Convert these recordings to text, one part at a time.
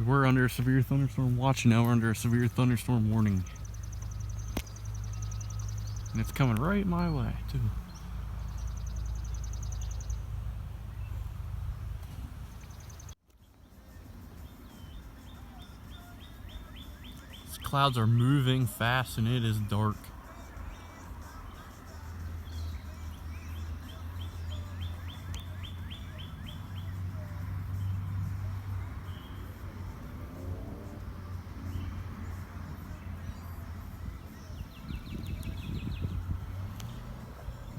we're under a severe thunderstorm watch, and now we're under a severe thunderstorm warning. And it's coming right my way, too. These clouds are moving fast and it is dark.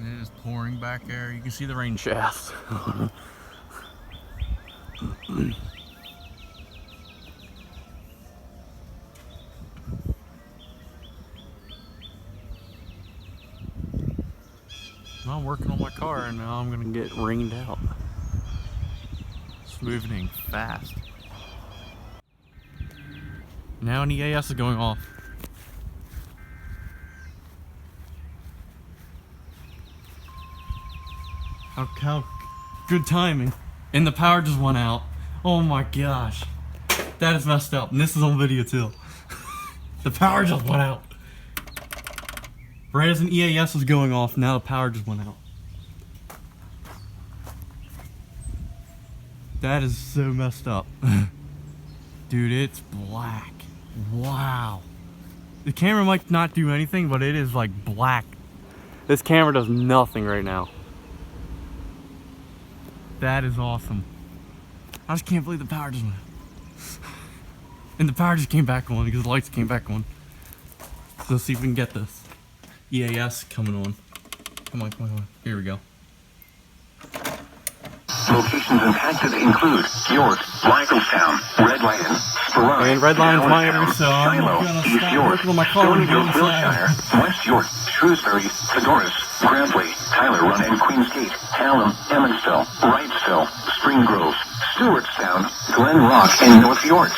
It is pouring back there. You can see the rain shafts. I'm working on my car and now I'm gonna get rained out. It's moving fast. Now an EAS is going off. How good timing. And the power just went out. Oh my gosh. That is messed up. And this is on video too. The power just went out. Right as an EAS was going off, now the power just went out. That is so messed up. Dude, it's black. Wow. The camera might not do anything, but it is like black. This camera does nothing right now. That is awesome. I just can't believe the power just went out. And the power just came back on because the lights came back on. So let's see if we can get this. EAS coming on. Come on, come on, come on. Here we go. Locations impacted include York, Lycomstown, Red Lion, Sperrine, and Red Lion's my area, so I'm gonna stop working on my car and go inside. West York, Shrewsbury, Fedoris, Grantley, Tyler Run and Queens Gate, Hallam, Emmonsville, Wrightsville, Spring Grove, Stewartstown, Glen Rock, and North York.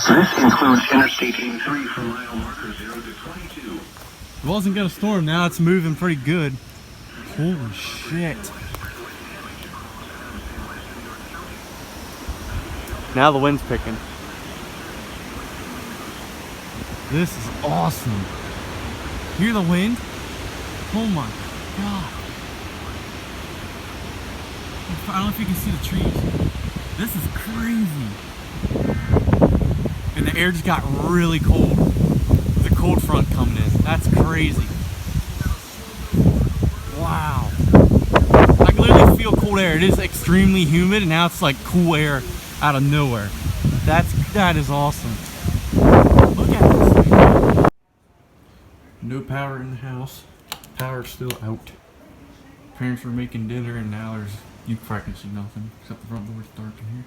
This includes Interstate 83 from mile marker 0 to 22. It wasn't gonna storm, now it's moving pretty good. Holy shit. Now the wind's picking. This is awesome. Hear the wind? Oh my god. I don't know if you can see the trees. This is crazy. And the air just got really cold. The cold front coming in. That's crazy. Wow. I can literally feel cold air. It is extremely humid and now it's like cool air out of nowhere. That is awesome. Look at this thing. No power in the house. Power's still out. Parents were making dinner and now you probably can see nothing except the front door's dark in here.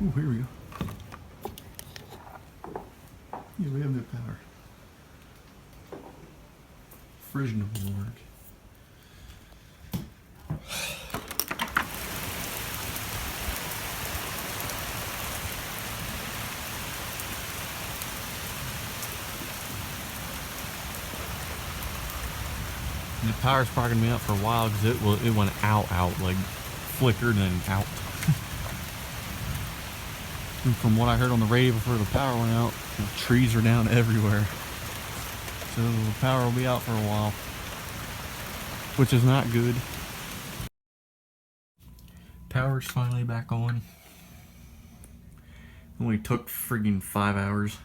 Ooh, here we go. Yeah, we have no power. Fridge no work. The power's probably gonna be out for a while because it went out, like flickered and out. And from what I heard on the radio before the power went out, the trees are down everywhere. So the power will be out for a while, which is not good. Power's finally back on. Only took friggin' 5 hours.